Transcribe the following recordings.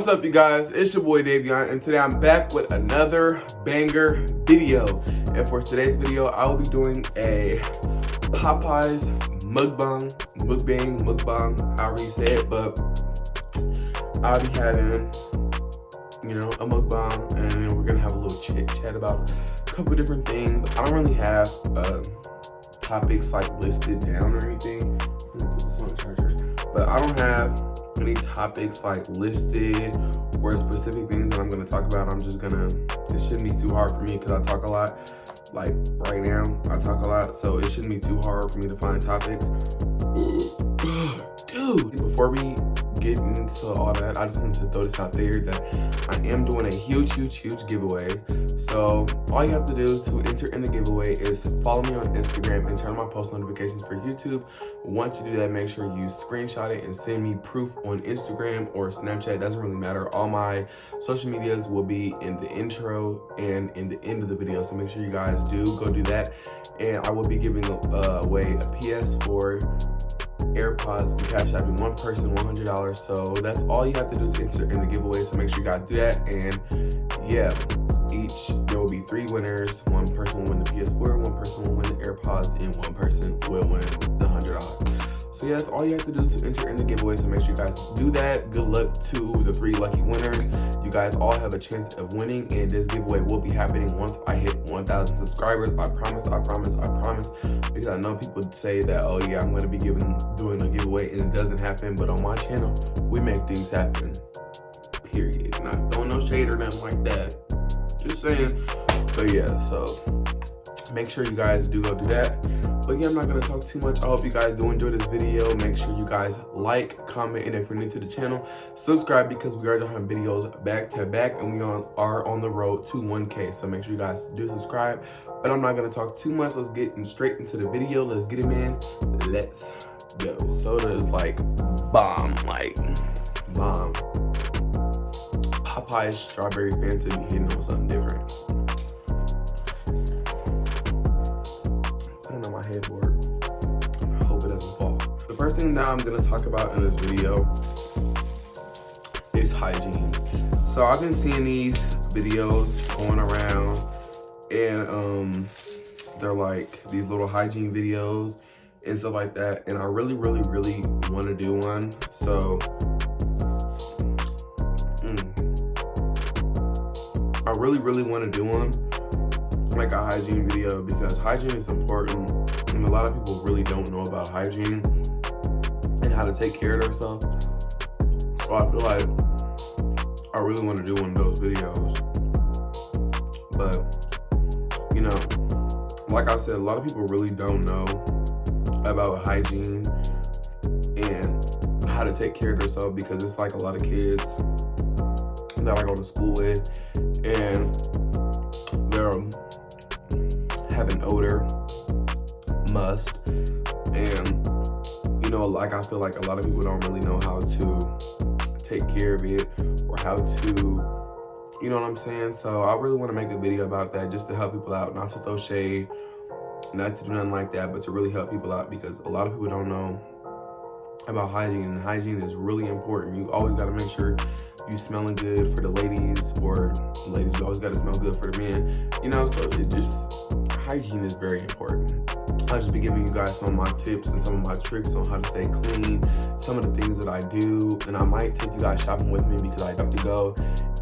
What's up, you guys? It's your boy Davion, and today I'm back with another banger video. And for today's video, I will be doing a Popeyes mukbang, however you say it. But I'll be having, a mukbang, and then we're gonna have a little chit chat about a couple different things. I don't really have topics like listed down or anything. But I don't have any topics like listed or specific things that I'm gonna talk about. It shouldn't be too hard for me because I talk a lot. Like right now, I talk a lot, so it shouldn't be too hard for me to find topics. Dude, before we get into all that, I just wanted to throw this out there that I am doing a huge giveaway. So all you have to do to enter in the giveaway is follow me on Instagram and turn on my post notifications for YouTube. Once you do that, make sure you screenshot it and send me proof on Instagram or Snapchat. It doesn't really matter. All my social medias will be in the intro and in the end of the video, so make sure you guys go do that. And I will be giving away a PS4, AirPods, and Cash App, one person $100. So that's all you have to do to enter in the giveaway. So make sure you guys do that. And yeah, there will be 3 winners. One person will win the PS4, one person will win the AirPods, and one person will win the $100. So yeah, that's all you have to do to enter in the giveaway. So make sure you guys do that. Good luck to the 3 lucky winners. You guys all have a chance of winning, and this giveaway will be happening once I hit 1,000 subscribers. I promise. Because I know people say that, oh yeah, I'm gonna be doing a giveaway, and it doesn't happen. But on my channel, we make things happen. Period. Not throwing no shade or nothing like that. Just saying. But yeah, so make sure you guys go do that. But yeah, I'm not gonna talk too much. I hope you guys do enjoy this video. Make sure you guys like, comment, and if you're new to the channel, subscribe, because we are doing videos back to back, and we are on the road to 1K. So make sure you guys do subscribe. But I'm not gonna talk too much. Let's get straight into the video. Let's get him in. Let's go. Soda is like bomb. Popeyes strawberry Fanta be hitting on something different. Put it on my headboard. I hope it doesn't fall. The first thing that I'm gonna talk about in this video is hygiene. So I've been seeing these videos going around, and they're like these little hygiene videos and stuff like that. And I really want to do one. So I really want to do one, like a hygiene video, because hygiene is important, and a lot of people really don't know about hygiene and how to take care of themselves. So I feel like I really want to do one of those videos. But like I said, a lot of people really don't know about hygiene and how to take care of themselves, because it's like a lot of kids that I go to school with, and they're having odor, must, and like I feel like a lot of people don't really know how to take care of it, or how to, you know what I'm saying? So I really want to make a video about that, just to help people out, not to throw shade, not to do nothing like that, but to really help people out, because a lot of people don't know about hygiene, and hygiene is really important. You always got to make sure you smelling good for the ladies, or ladies, you always got to smell good for the men, so hygiene is very important. I'll just be giving you guys some of my tips and some of my tricks on how to stay clean, some of the things that I do, and I might take you guys shopping with me, because I have to go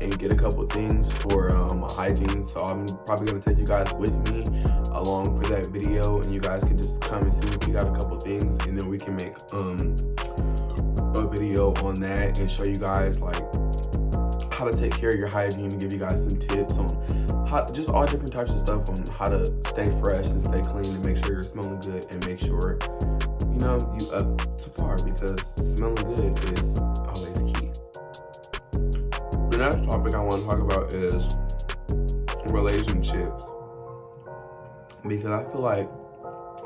and get a couple things for my hygiene. So I'm probably gonna take you guys with me along for that video, and you guys can just come and see me pick out a couple things, and then we can make a video on that and show you guys like how to take care of your hygiene, and give you guys some tips on just all different types of stuff on how to stay fresh and stay clean, and make sure you're smelling good, and make sure you up to par, because smelling good is always key. The next topic I want to talk about is relationships, because I feel like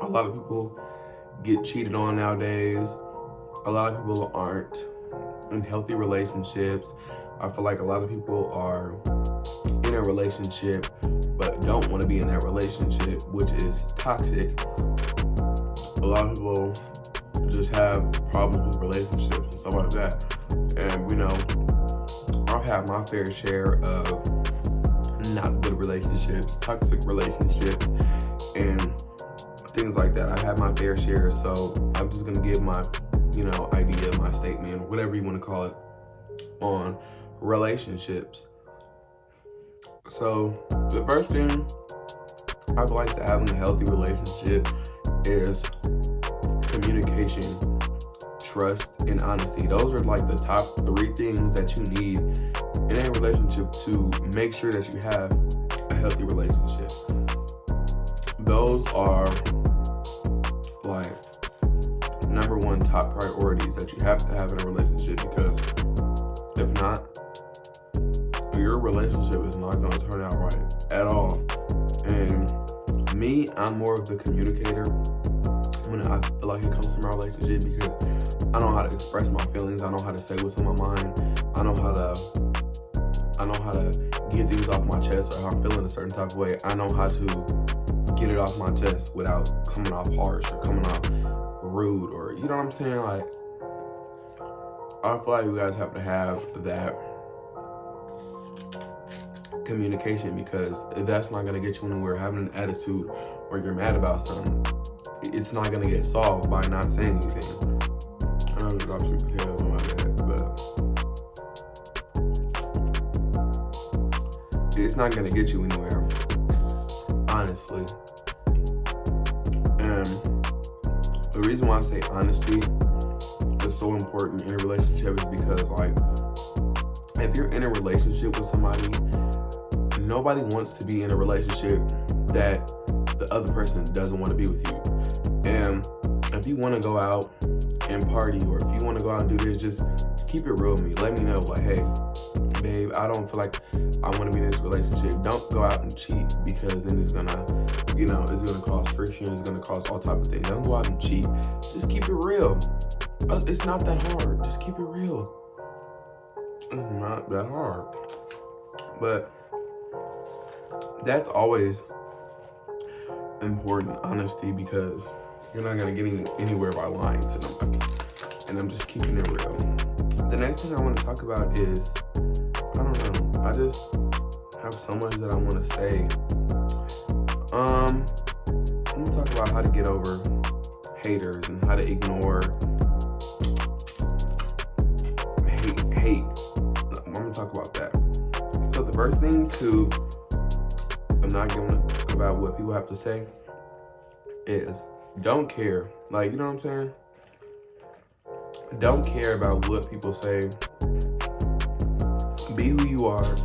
a lot of people get cheated on nowadays. A lot of people aren't in healthy relationships. I feel like a lot of people are in a relationship but don't want to be in that relationship, which is toxic. A lot of people just have problems with relationships and stuff like that. And I've had my fair share of not good relationships, toxic relationships, and things like that. I've had my fair share, so I'm just gonna give my, idea, my statement, whatever you want to call it, on relationships. So the first thing I feel like to having a healthy relationship is communication, trust, and honesty. Those are like the top 3 things that you need in a relationship to make sure that you have a healthy relationship. Those are like number 1 top priorities that you have to have in a relationship, because if not, your relationship is not going to turn out right at all. And me, I'm more of the communicator when I feel like it comes to my relationship, because I know how to express my feelings. I know how to say what's on my mind. I know how to get things off my chest, or how I'm feeling a certain type of way. I know how to get it off my chest without coming off harsh or coming off rude, or you know what I'm saying? Like, I feel like you guys have to have that communication, because that's not gonna get you anywhere. Having an attitude or you're mad about something, it's not gonna get solved by not saying anything. I know there's options potatoes on my bed, but it's not gonna get you anywhere, honestly. And the reason why I say honesty is so important in a relationship is because, like, if you're in a relationship with somebody, nobody wants to be in a relationship that the other person doesn't want to be with you. And if you want to go out and party, or if you want to go out and do this, just keep it real with me. Let me know, like, hey, babe, I don't feel like I want to be in this relationship. Don't go out and cheat, because then it's gonna, it's gonna cause friction. It's gonna cause all type of things. Don't go out and cheat. Just keep it real. It's not that hard. Just keep it real. It's not that hard. But that's always important, honesty, because you're not gonna get anywhere by lying to nobody. And I'm just keeping it real. The next thing I want to talk about is, I don't know, I just have so much that I want to say. I'm gonna talk about how to get over haters and how to ignore hate. I'm gonna talk about that. So the first thing I'm not gonna talk about what people have to say, is don't care. Like, you know what I'm saying? Don't care about what people say. Be who you are.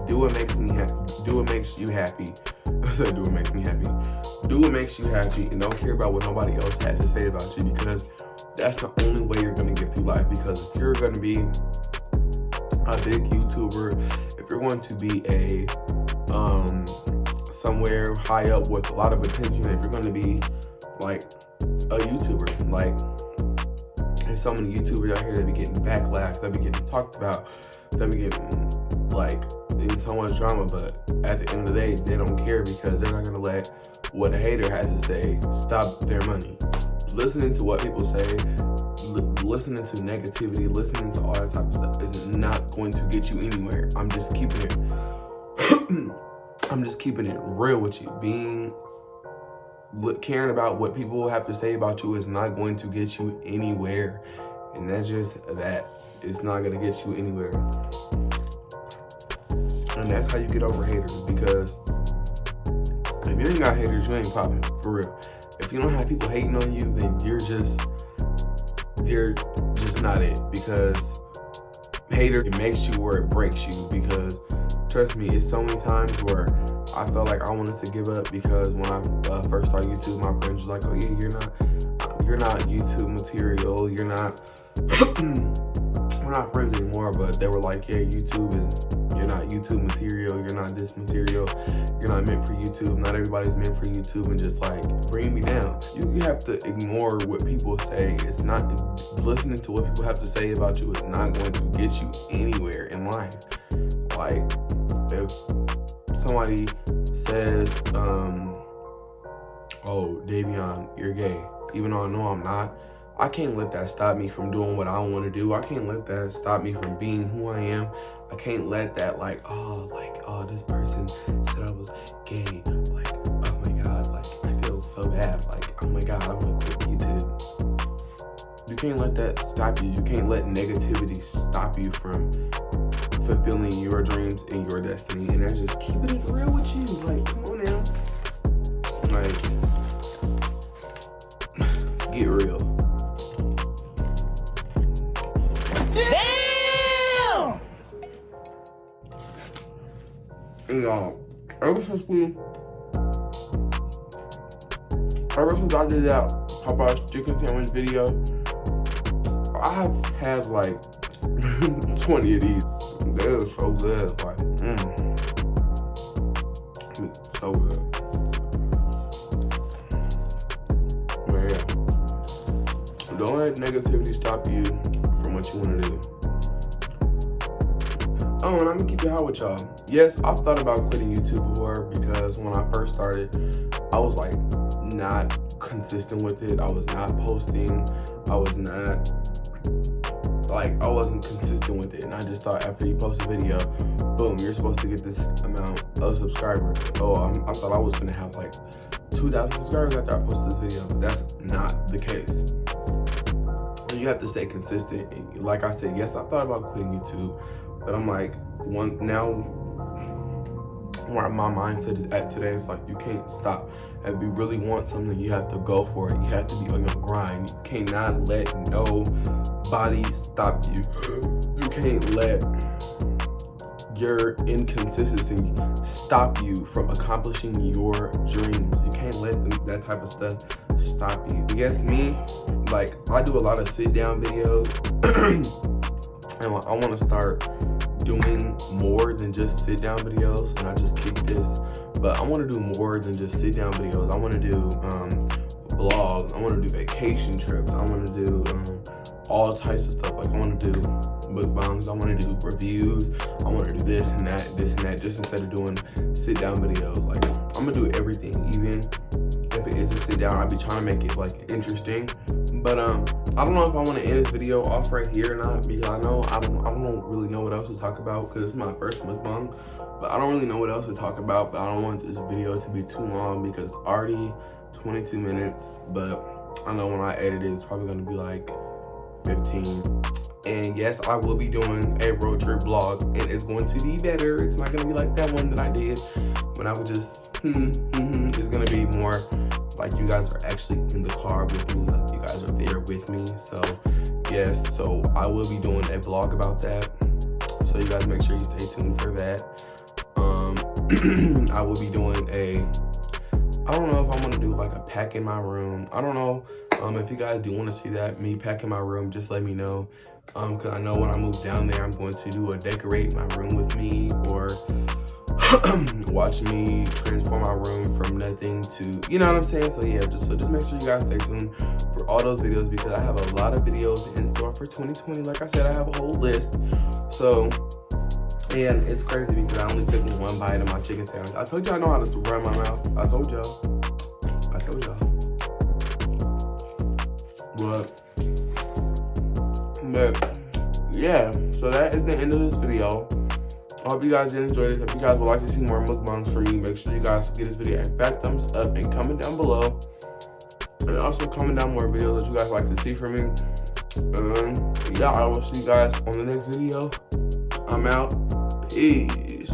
Do what makes me happy. Do what makes you happy. I said do what makes me happy. Do what makes you happy, and don't care about what nobody else has to say about you, because that's the only way you're gonna get through life. Because if you're gonna be a big YouTuber, if you're going to be a somewhere high up with a lot of attention, if you're gonna be like a YouTuber, like, there's so many YouTubers out here that be getting backlash, that be getting talked about, that be getting like in so much drama, but at the end of the day, they don't care, because they're not gonna let what a hater has to say stop their money. Listening to what people say, listening to negativity, listening to all that type of stuff is not going to get you anywhere. I'm just keeping it real with you. Caring about what people have to say about you is not going to get you anywhere. And that's just that. It's not going to get you anywhere. And that's how you get over haters, because if you ain't got haters, you ain't popping, for real. If you don't have people hating on you, then you're just not it, because hater, it makes you or it breaks you. Because trust me, it's so many times where I felt like I wanted to give up, because when I first started YouTube, my friends were like, oh yeah, you're not YouTube material, you're not friends anymore, but they were like, yeah, you're not YouTube material, you're not this material, you're not meant for YouTube, not everybody's meant for YouTube, and just like bring me down. You have to ignore what people say. It's not, listening to what people have to say about you is not going to get you anywhere in life. Like, if somebody says, oh, Davion, you're gay, even though I know I'm not, I can't let that stop me from doing what I want to do. I can't let that stop me from being who I am. I can't let that oh, this person said I was gay. Like, oh my God, like I feel so bad. Like, oh my God, I'm gonna quit YouTube. You can't let that stop you. You can't let negativity stop you from fulfilling your dreams and your destiny. And that's just keeping it real with you. Like, come on now. Like, get real. Damn! You know, ever since I did that Popeyes chicken sandwich video, I have had like 20 of these. They were so good. Like, so good. But yeah, don't let negativity stop you from what you want to do. Oh, and I'm gonna keep it hot with y'all. Yes, I've thought about quitting YouTube before because when I first started, I was like not consistent with it. I was not posting. I wasn't consistent with it. And I just thought after you post a video, boom, you're supposed to get this amount of subscribers. Oh, I thought I was gonna have like 2,000 subscribers after I posted this video, but that's not the case. You have to stay consistent. And like I said, yes, I thought about quitting YouTube, but I'm like, now where my mindset is at today, it's like you can't stop. If you really want something, you have to go for it. You have to be on your grind. You cannot let nobody stop you. You can't let your inconsistency stop you from accomplishing your dreams. You can't let that type of stuff stop you. Yes, me, like I do a lot of sit down videos and I want to start doing more than just sit down videos, and I just keep this, but I want to do more than just sit down videos. I want to do vlogs. I want to do vacation trips. I want to do all types of stuff. Like I want to do mukbangs. I want to do reviews. I want to do this and that, just instead of doing sit down videos. Like I'm gonna do everything, even if it is a sit down. I'll be trying to make it like interesting. But I don't know if I want to end this video off right here or not, because I don't really know what else to talk about, because this is my first mukbang. But I don't really know what else to talk about. But I don't want this video to be too long because it's already 22 minutes. But I know when I edit it, it's probably gonna be like 15. And yes, I will be doing a road trip vlog, and it's going to be better. It's not gonna be like that one that I did when I was just It's gonna be more like you guys are actually in the car with me, like you guys are there with me. So yes, so I will be doing a vlog about that. So you guys make sure you stay tuned for that. I will be doing I don't know if I'm gonna do like a pack in my room. I don't know. If you guys do want to see that, me packing my room, just let me know. Cause I know when I move down there, I'm going to do a decorate my room with me, or watch me transform my room from nothing to, you know what I'm saying? So yeah, just make sure you guys stay tuned for all those videos, because I have a lot of videos in store for 2020. Like I said, I have a whole list. So, and it's crazy because I only took one bite of my chicken sandwich. I told y'all I know how to run my mouth. I told y'all. But yeah, so that is the end of this video. I hope you guys did enjoy this. If you guys would like to see more mukbangs from me, make sure you guys give this video a fat thumbs up and comment down below. And also comment down more videos that you guys like to see from me. Yeah, I will see you guys on the next video. I'm out. Peace.